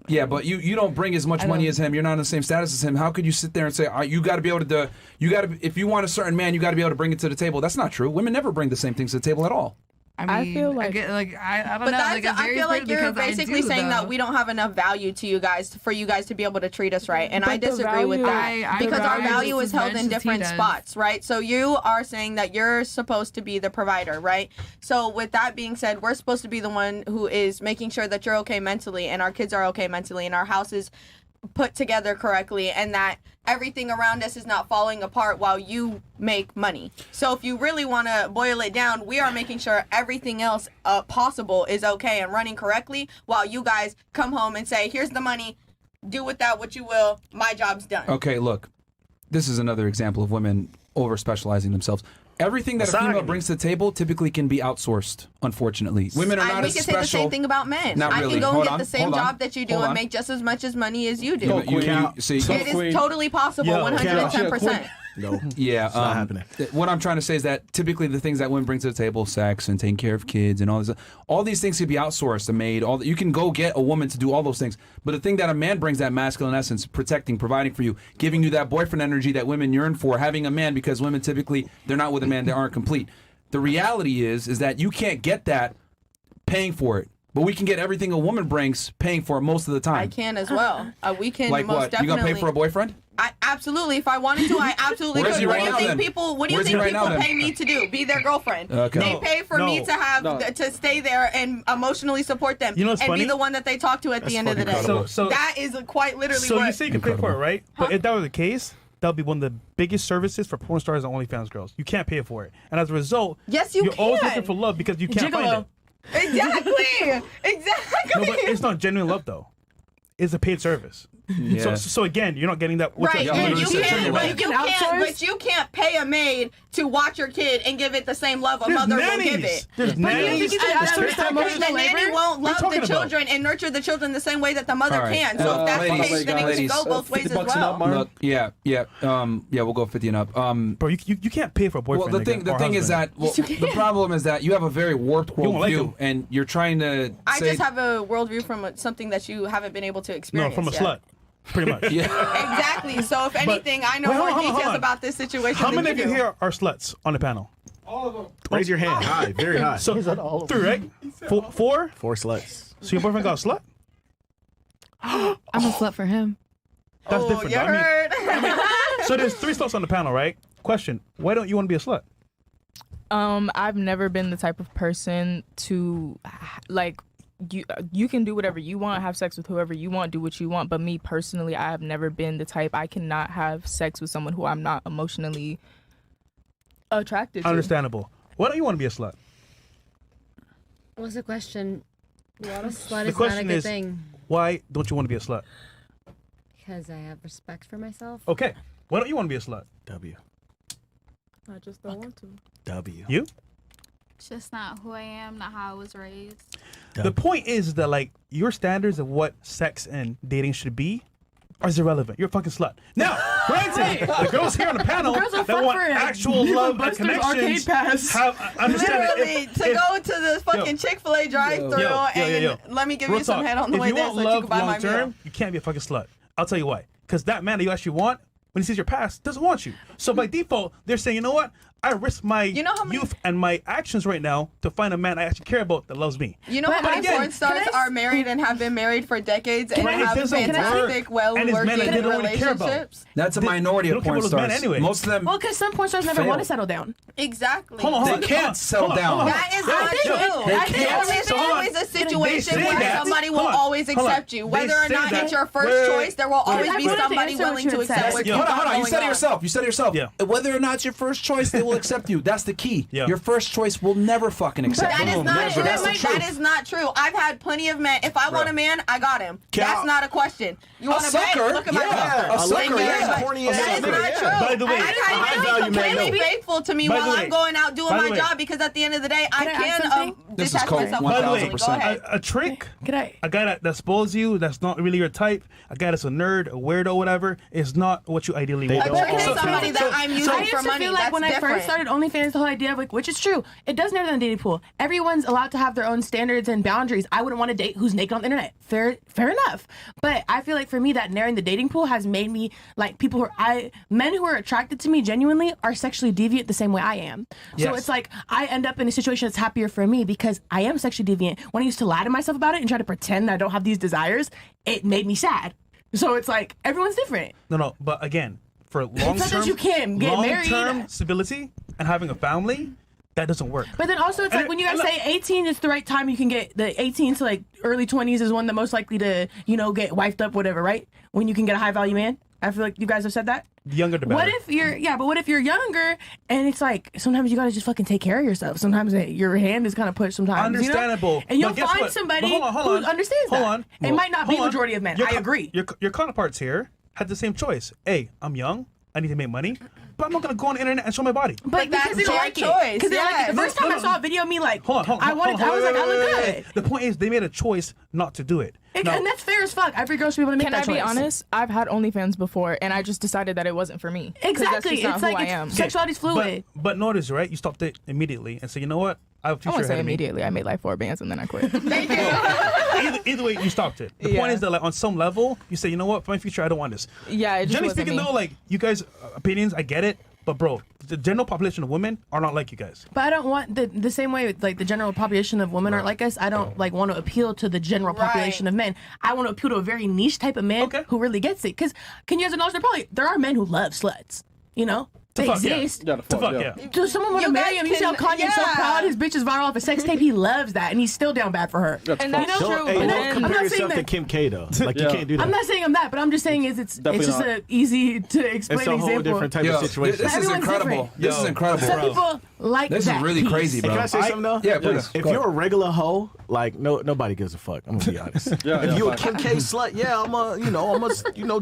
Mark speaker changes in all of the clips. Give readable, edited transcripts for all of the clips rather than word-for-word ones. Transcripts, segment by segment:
Speaker 1: Yeah, but you don't bring as much money as him. You're not in the same status as him. How could you sit there and say you got to be able to if you want a certain man, you got to be able to bring it to the table? That's not true. Women never bring the same things to the table at all.
Speaker 2: I feel like
Speaker 3: I don't know. I feel like you're basically saying that we don't have enough value to you guys for you guys to be able to treat us right, and I disagree with that because our value is held in different spots, right? So you are saying that you're supposed to be the provider, right? So with that being said, we're supposed to be the one who is making sure that you're okay mentally, and our kids are okay mentally, and our house is put together correctly, and that everything around us is not falling apart while you make money. So if you really want to boil it down, we are making sure everything else possible is okay and running correctly while you guys come home and say, here's the money, do with that what you will, my job's done.
Speaker 1: Okay, look, this is another example of women over specializing themselves. Everything that a female brings to the table typically can be outsourced, unfortunately. Women are not as special. We can say the same
Speaker 3: thing about men.
Speaker 1: Not really.
Speaker 3: I can go and get the same job that you do and make just as much as money as you do. It is totally possible, 110%.
Speaker 4: No.
Speaker 1: Yeah.
Speaker 4: It's not happening.
Speaker 1: What I'm trying to say is that typically the things that women bring to the table, sex and taking care of kids and all these things can be outsourced and made. You can go get a woman to do all those things. But the thing that a man brings, that masculine essence, protecting, providing for you, giving you that boyfriend energy that women yearn for, having a man, because women typically, they're not with a man, they aren't complete. The reality is that you can't get that paying for it. But we can get everything a woman brings paying for it most of the time.
Speaker 3: I can as well. We can
Speaker 1: like
Speaker 3: most
Speaker 1: what?
Speaker 3: definitely.
Speaker 1: You gonna pay for a boyfriend?
Speaker 3: Absolutely. If I wanted to, I absolutely could. What do you think people pay me to do? Be their girlfriend. Okay. They pay for me to have to stay there and emotionally support them and be the one that they talk to at the end of the day. So that is quite literally
Speaker 5: what. So you say you can pay for it, right? But if that were the case, that would be one of the biggest services for porn stars and OnlyFans girls. You can't pay for it. And as a result, you're always looking for love because you can't find it.
Speaker 3: Exactly.
Speaker 5: No, but it's not genuine love though. It's a paid service. Yeah. So again, you're not getting that.
Speaker 3: Right. But you can't pay a maid to watch your kid and give it the same love a mother will give it.
Speaker 5: There's nannies.
Speaker 3: The nanny won't love the children and nurture the children the same way that the mother can. So if that's the case, then it can go both ways as well.
Speaker 1: Look, yeah, we'll go 50 and up.
Speaker 5: Bro, you can't pay for a boyfriend.
Speaker 1: Well, the thing is that the problem is that you have a very warped worldview, and you're trying to.
Speaker 3: I just have a worldview from something that you haven't been able to experience.
Speaker 5: No, from a slut. Pretty much.
Speaker 3: Yeah. Exactly. So if anything, I know more details about this situation.
Speaker 5: How many of you here are sluts on the panel?
Speaker 4: All of them. Raise your hand. High, very high.
Speaker 5: So all 3, right? 4?
Speaker 4: 4 sluts.
Speaker 5: So your boyfriend got a slut?
Speaker 2: I'm a slut for him.
Speaker 5: That's different.
Speaker 3: You heard.
Speaker 5: So there's 3 sluts on the panel, right? Question: why don't you want to be a slut?
Speaker 2: I've never been the type of person to like. You can do whatever you want, have sex with whoever you want, do what you want. But me personally, I have never been the type. I cannot have sex with someone who I'm not emotionally attracted to.
Speaker 5: Understandable. Why don't you want to be a slut?
Speaker 6: What's the question? What a slut is not a good thing.
Speaker 5: Why don't you want to be a slut?
Speaker 6: Because I have respect for myself.
Speaker 5: Okay. Why don't you want to be a slut?
Speaker 4: W.
Speaker 2: I just don't want to.
Speaker 4: W.
Speaker 5: You?
Speaker 7: It's just not who I am, not how I was raised.
Speaker 5: The point is that like your standards of what sex and dating should be are irrelevant. You're a fucking slut. Now, granted, the girls here on the panel that want actual love and connections have understand
Speaker 3: literally to go to the fucking Chick-fil-A drive-thru and let me give you some head on the way there so you can buy my meal.
Speaker 5: You can't be a fucking slut. I'll tell you why. Because that man that you actually want, when he sees your past, doesn't want you. So by default, they're saying, you know what? I risk my youth and my actions right now to find a man I actually care about that loves me.
Speaker 3: You know how many porn stars are married and have been married for decades and have fantastic, well-working relationships?
Speaker 1: That's a minority of porn stars.
Speaker 5: Anyway.
Speaker 1: Most of them.
Speaker 2: Well, because some porn stars never want to settle down.
Speaker 3: Exactly.
Speaker 1: They can't settle down.
Speaker 3: That is not true. I think there's always a situation where somebody will always accept you. Whether or not it's your first choice, there will always be somebody willing to accept what you
Speaker 1: Hold on. You said it yourself. Whether or not it's your first choice, they will accept you. That's the key. Your first choice will never fucking accept you.
Speaker 3: That is not true. I've had plenty of men. If I want a man, I got him. That's not a question. You want a man? Look at my record.
Speaker 1: A sucker,
Speaker 3: that is not true.
Speaker 5: By the way,
Speaker 3: I completely faithful to me while I'm going out doing my job because at the end of the day, I can detach myself.
Speaker 5: By the way, a trick, a guy that spoils you, that's not really your type, a guy that's a nerd, a weirdo, whatever, is not what you ideally want.
Speaker 3: A trick is somebody that I'm using for money. That's different.
Speaker 8: started OnlyFans, the whole idea of like, which is true, it does narrow down the dating pool. Everyone's allowed to have their own standards and boundaries. I wouldn't want to date who's naked on the internet. Fair enough. But I feel like for me, that narrowing the dating pool has made me like men who are attracted to me genuinely are sexually deviant the same way I am. So it's like I end up in a situation that's happier for me because I am sexually deviant. When I used to lie to myself about it and try to pretend that I don't have these desires, it made me sad. So it's like everyone's different.
Speaker 5: No, but again, for long-term,
Speaker 8: you can get married.
Speaker 5: Long-term stability and having a family, that doesn't work.
Speaker 8: But then also it's like when you guys say 18 is the right time, you can get the 18 to like early 20s is one the most likely to, get wifed up, whatever, right? When you can get a high value man. I feel like you guys have said that.
Speaker 5: The younger the better.
Speaker 8: What if you're younger and it's like sometimes you gotta just fucking take care of yourself. Sometimes your hand is kind of pushed sometimes.
Speaker 5: Understandable.
Speaker 8: And you'll find somebody who understands that. It might not be the majority of men. I agree.
Speaker 5: Your counterparts here had the same choice. Hey, I'm young. I need to make money. But I'm not going to go on the internet and show my body.
Speaker 8: But because they don't like it. Because they don't like it. The first time I saw a video of me like, I was like, I look good.
Speaker 5: The point is they made a choice not to do it.
Speaker 8: And that's fair as fuck. Every girl should be able to make that choice.
Speaker 2: Can I be honest? I've had OnlyFans before, and I just decided that it wasn't for me.
Speaker 8: Exactly.
Speaker 2: It's like
Speaker 8: sexuality's fluid.
Speaker 5: But notice, right? You stopped it immediately and said, you know what? I have a future
Speaker 2: I won't say
Speaker 5: ahead of me.
Speaker 2: immediately. I made like 4 bands and then I quit.
Speaker 8: Thank you.
Speaker 5: Either way, you stopped it. The point is that, like, on some level, you say, you know what? For my future, I don't want this.
Speaker 2: Yeah, it just
Speaker 5: Generally
Speaker 2: wasn't
Speaker 5: speaking,
Speaker 2: me.
Speaker 5: though, like, you guys' opinions, I get it. But, bro, the general population of women are not like you guys.
Speaker 8: But I don't want the same way, like, the general population of women aren't like us. I don't, like, want to appeal to the general population of men. I want to appeal to a very niche type of man who really gets it. Because, can you guys acknowledge, there are men who love sluts, They exist.
Speaker 5: Yeah.
Speaker 8: So someone want to marry him. You see how Kanye's so proud? His bitch is viral off a sex tape. He loves that, and he's still down bad for her.
Speaker 2: And that's true.
Speaker 4: Hey,
Speaker 2: But
Speaker 4: don't compare yourself to Kim K, though. Like, you can't do that.
Speaker 8: I'm not saying I'm that, but I'm just saying it's just an easy to explain
Speaker 4: It's a whole
Speaker 8: example.
Speaker 4: different type of situation.
Speaker 1: This is
Speaker 8: Everyone's
Speaker 1: incredible.
Speaker 8: different.
Speaker 1: This is incredible.
Speaker 8: Some people like
Speaker 1: This
Speaker 8: that
Speaker 1: is really
Speaker 8: piece.
Speaker 1: crazy,
Speaker 4: Hey,
Speaker 1: bro.
Speaker 4: can I say something, though?
Speaker 1: Yeah, please.
Speaker 4: If
Speaker 1: Go
Speaker 4: you're a
Speaker 1: ahead.
Speaker 4: regular hoe, like, nobody gives a fuck. I'm going to be honest. If you a Kim K slut, I'm a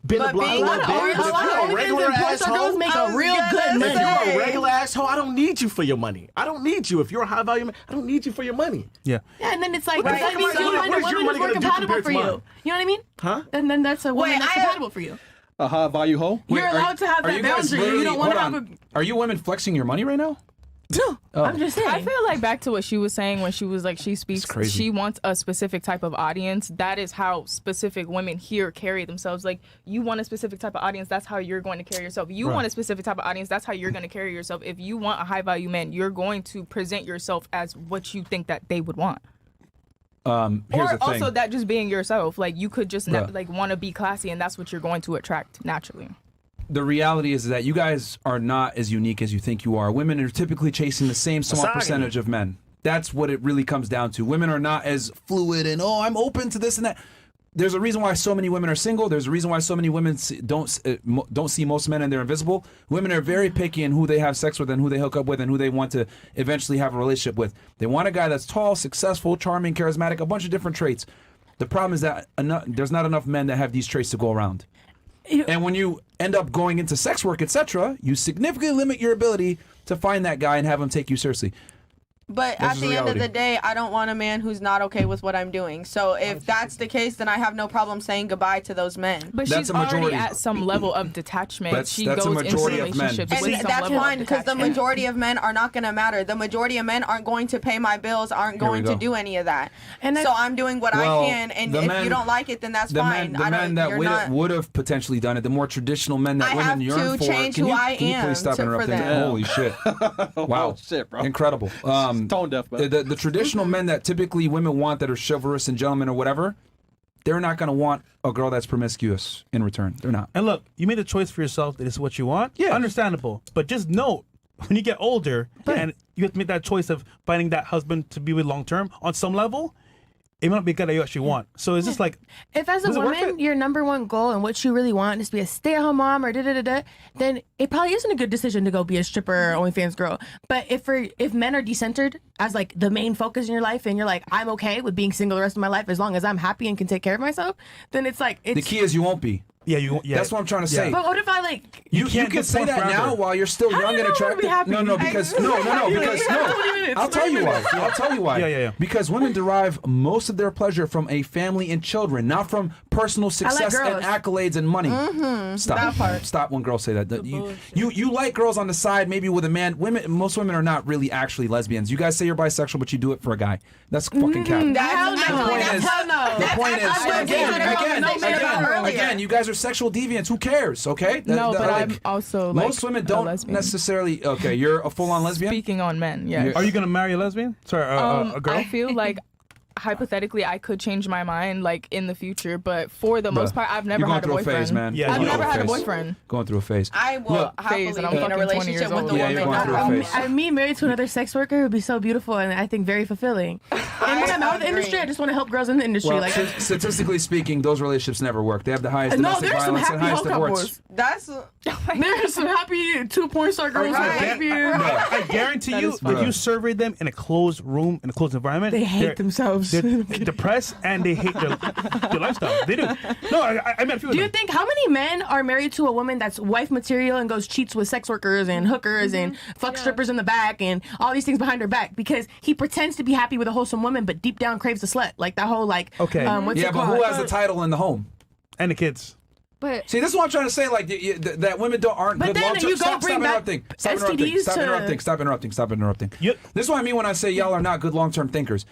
Speaker 4: bend a block a little bit. But if you're a regular asshole,
Speaker 8: make a real good
Speaker 4: if
Speaker 8: money.
Speaker 4: you're a regular asshole, I don't need you for your money. I don't need you. If you're a high value man, I don't need you for your money.
Speaker 5: Yeah.
Speaker 8: Yeah, and then it's like,
Speaker 4: What
Speaker 8: that
Speaker 4: the
Speaker 8: means
Speaker 4: fuck
Speaker 8: you
Speaker 4: am I
Speaker 8: find
Speaker 4: gonna-
Speaker 8: a
Speaker 4: what is your
Speaker 8: woman who's
Speaker 4: money
Speaker 8: more
Speaker 4: gonna do
Speaker 8: compatible
Speaker 4: compared
Speaker 8: for
Speaker 4: to
Speaker 8: you.
Speaker 4: mine?
Speaker 8: You know what I mean?
Speaker 4: Huh?
Speaker 8: And then that's a woman that's compatible for you.
Speaker 9: A high value hoe?
Speaker 8: You're allowed to have that boundary. You don't want to have a...
Speaker 1: Are you women flexing your money right now?
Speaker 8: No, I'm just saying.
Speaker 2: I feel like back to what she was saying when she was like, she speaks,
Speaker 1: crazy.
Speaker 2: she wants a specific type of audience. That is how specific women here carry themselves. Like, you want a specific type of audience, that's how you're going to carry yourself. You want a specific type of audience, that's how you're going to carry yourself. If you want a high value man, you're going to present yourself as what you think that they would want.
Speaker 1: Here's
Speaker 2: Or
Speaker 1: the thing.
Speaker 2: also that just being yourself. Like, you could just want to be classy, and that's what you're going to attract naturally.
Speaker 1: The reality is that you guys are not as unique as you think you are. Women are typically chasing the same small percentage of men. That's what it really comes down to. Women are not as fluid and, I'm open to this and that. There's a reason why so many women are single. There's a reason why so many women don't see most men and they're invisible. Women are very picky in who they have sex with and who they hook up with and who they want to eventually have a relationship with. They want a guy that's tall, successful, charming, charismatic, a bunch of different traits. The problem is that there's not enough men that have these traits to go around. And when you end up going into sex work, etc., you significantly limit your ability to find that guy and have him take you seriously.
Speaker 3: But at the end of the day, I don't want a man who's not okay with what I'm doing. So if that's the case, then I have no problem saying goodbye to those men.
Speaker 2: But
Speaker 1: That's
Speaker 2: she's
Speaker 1: a majority.
Speaker 2: already at some level of detachment. She
Speaker 1: that's a
Speaker 2: goes into
Speaker 1: majority of men.
Speaker 2: relationships
Speaker 3: And
Speaker 2: with some
Speaker 3: that's
Speaker 2: level of
Speaker 3: fine because the
Speaker 2: detachment.
Speaker 3: majority of men are not going to matter. The majority of men aren't going to pay my bills, aren't going to do any of that. So I'm doing what I can. And if you don't like it, then that's fine.
Speaker 1: The men that would have potentially done it, the more traditional men that women yearn for.
Speaker 3: Change
Speaker 1: Can
Speaker 3: who I
Speaker 1: you
Speaker 3: am
Speaker 1: please stop interrupting? Holy shit! Wow,
Speaker 9: shit, bro.
Speaker 1: Incredible.
Speaker 9: Tone deaf, man.
Speaker 1: The traditional men that typically women want that are chivalrous and gentlemen or whatever, they're not going to want a girl that's promiscuous in return. They're not.
Speaker 5: And look, you made a choice for yourself that is what you want. Yeah. Understandable. But just note, when you get older and you have to make that choice of finding that husband to be with long term, on some level, it might not be a guy that you actually want. So it's just like,
Speaker 8: if as a woman your number one goal and what you really want is to be a stay-at-home mom or then it probably isn't a good decision to go be a stripper or OnlyFans girl. But if men are decentered as like the main focus in your life and you're like, I'm okay with being single the rest of my life as long as I'm happy and can take care of myself, then it's like
Speaker 1: the key is you won't be.
Speaker 5: Yeah,
Speaker 1: That's what I'm trying to say.
Speaker 8: But what if I like?
Speaker 1: You can say that
Speaker 5: forever.
Speaker 1: now while you're still young and attractive. Because I'll tell you why.
Speaker 5: Yeah.
Speaker 1: Because women derive most of their pleasure from a family and children, not from personal success and accolades and money. Stop when girls say that. You like girls on the side, maybe with a man. Most women are not really actually lesbians. You guys say you're bisexual, but you do it for a guy. That's fucking cap. The point is, again, you guys are sexual deviants. Who cares? Okay.
Speaker 2: No, but I'm also like
Speaker 1: most women don't necessarily. Okay, you're a full-on lesbian.
Speaker 2: Speaking on men, yeah.
Speaker 5: Are you gonna marry a lesbian? Sorry, a girl?
Speaker 2: I feel like hypothetically I could change my mind like in the future, but for the most part I've never had a boyfriend.
Speaker 1: Phase, man.
Speaker 5: Yeah,
Speaker 2: I've never had a boyfriend.
Speaker 1: Going through a phase.
Speaker 3: I will happily be in a relationship with a woman.
Speaker 8: Me married to another sex worker would be so beautiful and I think very fulfilling. And when I'm out of the industry, I just want to help girls in the industry.
Speaker 1: Well, statistically speaking, those relationships never work. They have the highest domestic violence and highest divorce.
Speaker 8: There's some happy 2 porn star girls.
Speaker 5: I guarantee you, if you survey them in a closed room, in a closed environment,
Speaker 8: they hate themselves.
Speaker 5: They're depressed and they hate their lifestyle. They do. No, I met a few of them.
Speaker 8: Do you think how many men are married to a woman that's wife material and goes cheats with sex workers and hookers and fuck strippers in the back and all these things behind her back because he pretends to be happy with a wholesome woman but deep down craves a slut? Like that whole like
Speaker 1: but who has the title in the home?
Speaker 5: And the kids.
Speaker 2: But
Speaker 1: see, this is what I'm trying to say. Like that women aren't good long term. Stop interrupting.
Speaker 5: Yep.
Speaker 1: This is what I mean when I say y'all are not good long term thinkers.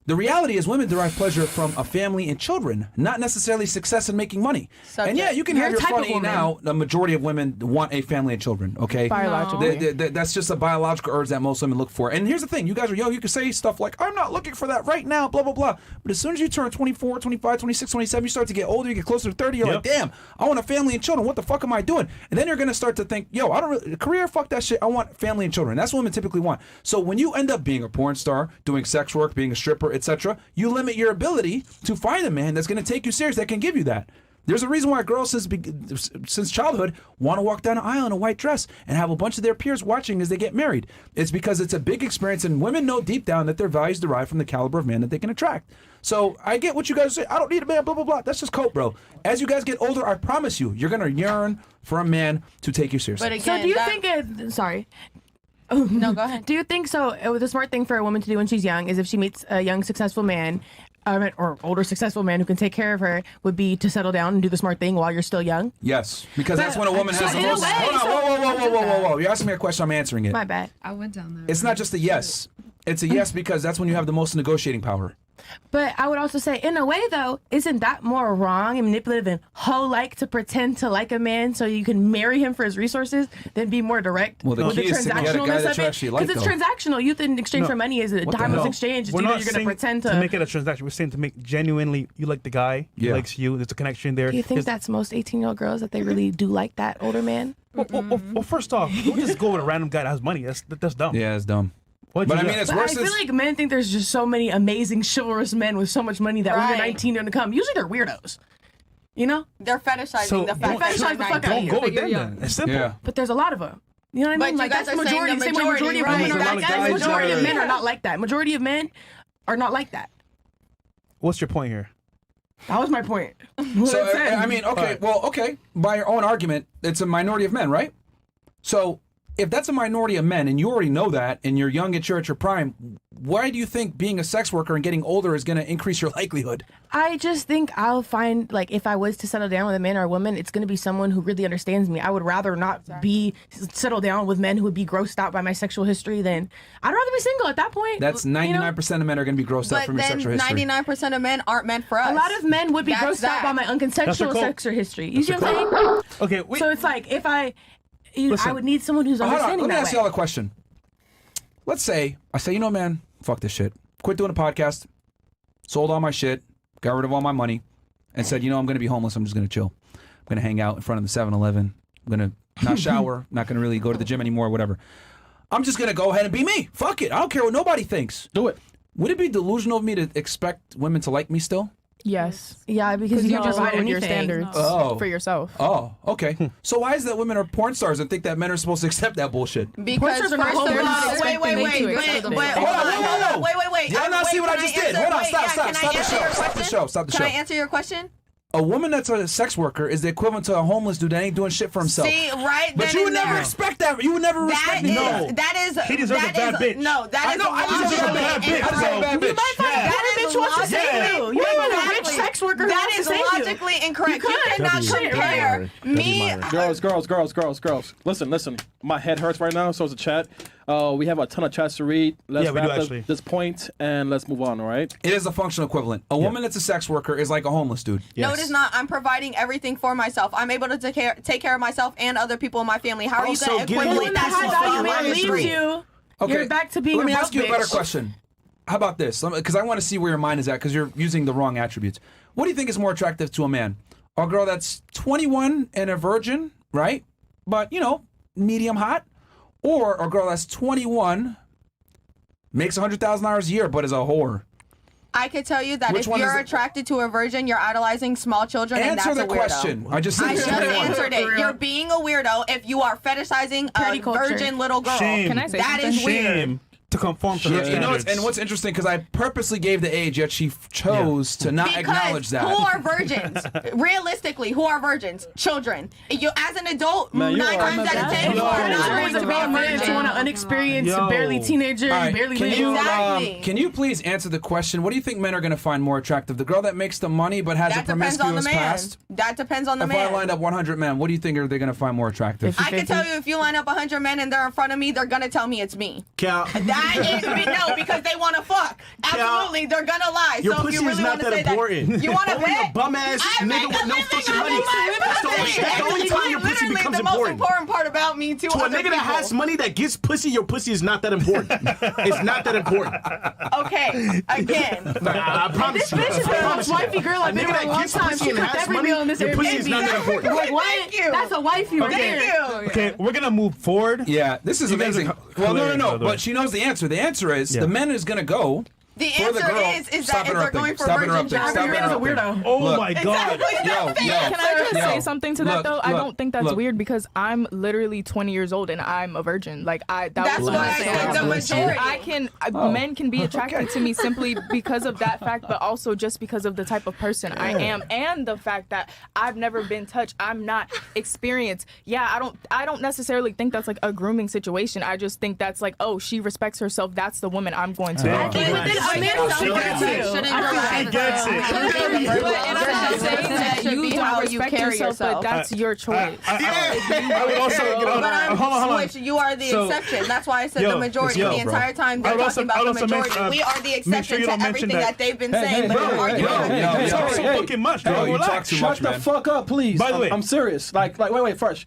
Speaker 1: The reality is women derive pleasure from a family and children, not necessarily success in making money. And yeah, you can have your funny now. The majority of women want a family and children, okay?
Speaker 2: Biologically.
Speaker 1: That's just a biological urge that most women look for. And here's the thing. You guys are young. You can say stuff like, I'm not looking for that right now, blah, blah, blah. But as soon as you turn 24, 25, 26, 27, you start to get older, you get closer to 30, you're like, damn, I want a family and children. What the fuck am I doing? And then you're going to start to think, yo, I don't really, career, fuck that shit. I want family and children. That's what women typically want. So when you end up being a porn star, doing sex work, being a stripper, etc., you limit your ability to find a man that's going to take you serious, that can give you that. There's a reason why girls since childhood want to walk down an aisle in a white dress and have a bunch of their peers watching as they get married. It's because it's a big experience, and women know deep down that their values derive from the caliber of man that they can attract. So I get what you guys say. I don't need a man, blah, blah, blah. That's just cope, bro. As you guys get older, I promise you, you're going to yearn for a man to take you seriously.
Speaker 3: But again,
Speaker 8: so do you think sorry.
Speaker 3: No, go ahead.
Speaker 8: Do you think so? The smart thing for a woman to do when she's young is if she meets a young, successful man, or older, successful man who can take care of her, would be to settle down and do the smart thing while you're still young?
Speaker 1: Yes, because that's when a woman has the most. Hold on, whoa! You're asking me a question. I'm answering it.
Speaker 8: My bad.
Speaker 6: I went down there.
Speaker 1: It's not just a yes. It's a yes because that's when you have the most negotiating power.
Speaker 8: But I would also say, in a way, though, isn't that more wrong and manipulative and hoe-like to pretend to like a man so you can marry him for his resources than be more direct?
Speaker 1: Well, the key is to get a guy that you actually like,
Speaker 8: because it's transactional. Youth in exchange for money is a timeless exchange. It's either you're going to pretend to
Speaker 5: make it a transaction. We're saying to make genuinely, you like the guy, he likes you, there's a connection there.
Speaker 8: Do you think that's most 18-year-old girls, that they really do like that older man?
Speaker 5: Well, first off, don't just go with a random guy that has money. That's dumb.
Speaker 1: Yeah, it's dumb.
Speaker 5: But
Speaker 1: I mean, it's worse.
Speaker 8: I feel like men think there's just so many amazing chivalrous men with so much money that when you're 19 they're gonna come. Usually they're weirdos. You know?
Speaker 3: They're fetishizing the fact that
Speaker 8: fetishize the fuck out of you.
Speaker 5: Don't go with them then. It's simple.
Speaker 1: Yeah.
Speaker 8: But there's a lot of them. You know what I mean?
Speaker 3: But
Speaker 8: like
Speaker 3: you guys
Speaker 8: that's
Speaker 3: are
Speaker 8: the majority.
Speaker 3: saying the majority,
Speaker 8: Of women are
Speaker 3: right?
Speaker 8: like that. Majority of men are not like that. Majority of men are not like that.
Speaker 5: What's your point here?
Speaker 8: That was my point.
Speaker 1: So I mean, okay, okay. By your own argument, it's a minority of men, right? So if that's a minority of men, and you already know that, and you're young and you're at your prime, why do you think being a sex worker and getting older is going to increase your likelihood?
Speaker 8: I just think I'll find, like, if I was to settle down with a man or a woman, it's going to be someone who really understands me. I would rather not settle down with men who would be grossed out by my sexual history than I'd rather be single at that point.
Speaker 1: That's 99% of men are going to be grossed out from your sexual history.
Speaker 3: 99% of men aren't meant for us.
Speaker 8: A lot of men would be grossed out by my unconsensual sexual history. You see what I'm saying?
Speaker 5: Okay.
Speaker 8: So it's like, if I would need someone who's understanding that way.
Speaker 1: Let me ask y'all a question. Let's say, I say, you know, man, fuck this shit. Quit doing a podcast, sold all my shit, got rid of all my money, and said, you know, I'm going to be homeless. I'm just going to chill. I'm going to hang out in front of the 7-Eleven. I'm going to not shower, not going to really go to the gym anymore, whatever. I'm just going to go ahead and be me. Fuck it. I don't care what nobody thinks.
Speaker 9: Do it.
Speaker 1: Would it be delusional of me to expect women to like me still?
Speaker 2: Yes.
Speaker 8: Yeah, because you
Speaker 2: just lower your standards for yourself.
Speaker 1: Oh, okay. So why is that women are porn stars and think that men are supposed to accept that bullshit?
Speaker 3: Because first of all, wait.
Speaker 1: Y'all not see what I just did? Hold on, stop the show.
Speaker 3: Can I answer your question?
Speaker 1: A woman that's a sex worker is the equivalent to a homeless dude that ain't doing shit for himself.
Speaker 3: See, right?
Speaker 1: But you would never expect that. You would never respect me.
Speaker 3: No. That is.
Speaker 5: He deserves a bad bitch.
Speaker 3: No, that is.
Speaker 5: I deserve a bad bitch.
Speaker 1: I deserve a bad bitch.
Speaker 8: You might find a bad bitch wants to save you. You might find a rich sex worker who
Speaker 3: that
Speaker 8: wants
Speaker 3: is
Speaker 8: to save you.
Speaker 3: logically incorrect. You cannot compare me.
Speaker 9: Girls. Listen. My head hurts right now, so it's a chat. We have a ton of chats to read. Let's wrap up this point and let's move on, all right?
Speaker 1: It is a functional equivalent. A woman that's a sex worker is like a homeless dude.
Speaker 3: No, it is not. I'm providing everything for myself. I'm able to take care of myself and other people in my family. How are you going to equivalent that
Speaker 8: high value man leaves you?
Speaker 1: Okay.
Speaker 8: You're back to being
Speaker 1: Let me
Speaker 8: a
Speaker 1: ask you a better
Speaker 8: bitch.
Speaker 1: question. How about this? Because I want to see where your mind is at because you're using the wrong attributes. What do you think is more attractive to a man? A girl that's 21 and a virgin, right? But, medium hot? Or a girl that's 21, makes $100,000 a year, but is a whore?
Speaker 3: I could tell you that if you're attracted to a virgin, you're idolizing small children, and that's a weirdo.
Speaker 1: Answer the question. I just
Speaker 3: answered it. You're being a weirdo if you are fetishizing a virgin little girl.
Speaker 5: Shame.
Speaker 2: Can I say
Speaker 3: that
Speaker 2: something?
Speaker 3: is weird.
Speaker 5: Shame. To conform to her standards.
Speaker 1: And what's interesting, because I purposely gave the age, yet she chose to not acknowledge that.
Speaker 3: Who are virgins? Realistically, who are virgins? Children. You, as an adult, 9 times out of 10, you are not going to be a virgin.
Speaker 8: To an unexperienced, barely teenager, barely
Speaker 3: Exactly.
Speaker 1: Can you please answer the question? What do you think men are going to find more attractive? The girl that makes the money but has a promiscuous past?
Speaker 3: That depends on the man.
Speaker 1: If I lined up 100 men, what do you think are they going to find more attractive?
Speaker 3: I can tell you, if you line up 100 men and they're in front of me, they're going to tell me it's me.
Speaker 4: Cal.
Speaker 3: No, because they want to fuck. Absolutely, they're gonna lie.
Speaker 4: Your
Speaker 3: so
Speaker 4: pussy
Speaker 3: if you really
Speaker 4: is not
Speaker 3: want to
Speaker 4: that
Speaker 3: say
Speaker 4: important.
Speaker 3: that, you want to bet?
Speaker 4: A bum ass nigga with no fucking money. That's the only time your pussy becomes
Speaker 3: the most important part about me too.
Speaker 4: To a nigga that has money that gets pussy, your pussy is not that important. It's not that important.
Speaker 3: Okay, again.
Speaker 4: I promise you.
Speaker 8: This bitch is the most wifey girl I've been with a long time. She cooked every meal in this
Speaker 4: your pussy is not that important.
Speaker 8: Like, what?
Speaker 3: Thank you.
Speaker 8: That's a wifey right there.
Speaker 3: Thank you.
Speaker 5: Okay, we're gonna move forward.
Speaker 1: Yeah, this is amazing. Well, no. But she knows the answer. The answer is the man is going to go.
Speaker 3: The answer is that if they're going for virgin jobs,
Speaker 8: you're a weirdo.
Speaker 5: Oh my God.
Speaker 3: Exactly.
Speaker 2: Can I just say something to that though? I don't think that's weird because I'm literally 20 years old and I'm a virgin. Like
Speaker 3: that's what I said. The majority.
Speaker 2: Men can be attracted to me simply because of that fact, but also just because of the type of person I am and the fact that I've never been touched. I'm not experienced. Yeah, I don't necessarily think that's like a grooming situation. I just think that's like, oh, she respects herself. That's the woman I'm going to.
Speaker 8: I think within a man's
Speaker 5: She gets it.
Speaker 2: And I'm not saying that you don't respect yourself, but that's your choice.
Speaker 5: I would also hold on.
Speaker 3: You are the exception. That's why I said the majority. The entire time they're talking about the majority. We are the exception to everything that they've been saying.
Speaker 5: You talk so fucking much, bro.
Speaker 1: You talk too much, man.
Speaker 9: Shut the fuck up, please.
Speaker 5: By the way,
Speaker 9: I'm serious. Wait, first.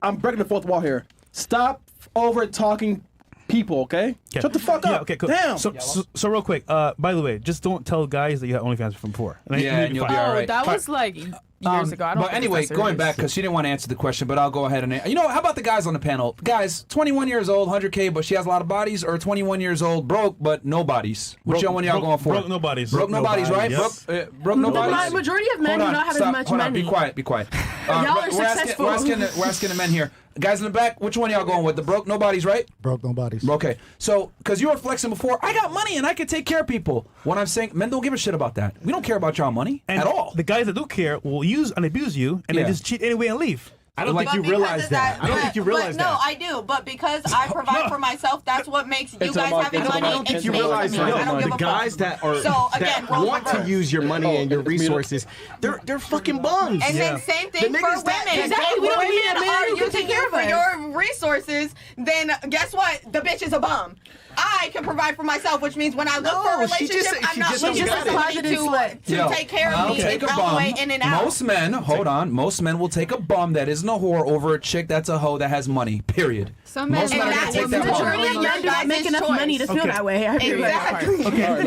Speaker 9: I'm breaking the fourth wall here. Stop over talking people, okay? Shut the fuck up.
Speaker 5: Yeah, okay, cool.
Speaker 9: Damn.
Speaker 5: So real quick, by the way, just don't tell guys that you had OnlyFans from before.
Speaker 1: And you'll be all right.
Speaker 2: That was like years ago. I don't
Speaker 1: but anyway, going back, because she didn't want to answer the question, but I'll go ahead and... how about the guys on the panel? Guys, 21 years old, 100K, but she has a lot of bodies, or 21 years old, broke, but no bodies? Which one y'all going for?
Speaker 5: Broke, no bodies.
Speaker 1: Broke, no bodies, right?
Speaker 5: Yes.
Speaker 1: Broke, no bodies?
Speaker 8: The majority of men do not have as much money.
Speaker 1: Be quiet.
Speaker 8: Y'all are successful.
Speaker 1: We're asking the men here. Guys in the back, which one y'all going with? The broke, no bodies, right?
Speaker 10: Broke, no bodies.
Speaker 1: Okay, so, because you were flexing before, I got money and I can take care of people. What I'm saying, men don't give a shit about that. We don't care about y'all money at all.
Speaker 5: The guys that do care will use and abuse you, and they just cheat anyway and leave.
Speaker 4: I don't think you realize that. I don't think you realize that.
Speaker 3: No, I do. But because I provide for myself, that's what makes you guys having money.
Speaker 4: I don't think you realize that. The guys that want to use your money and your resources, they're fucking bums.
Speaker 3: And then same thing for women.
Speaker 8: Exactly. We don't need a man who can take care of
Speaker 3: for your resources. Then guess what? The bitch is a bum. I can provide for myself, which means when I look for a relationship, I'm not looking for somebody to take care of me and all the way in and out.
Speaker 1: Most men will take a bum that isn't a whore over a chick that's a hoe that has money, period.
Speaker 7: Some men
Speaker 1: Most men are going to take that
Speaker 8: majority of men do not make enough money to feel that way.
Speaker 3: Exactly.
Speaker 5: Okay.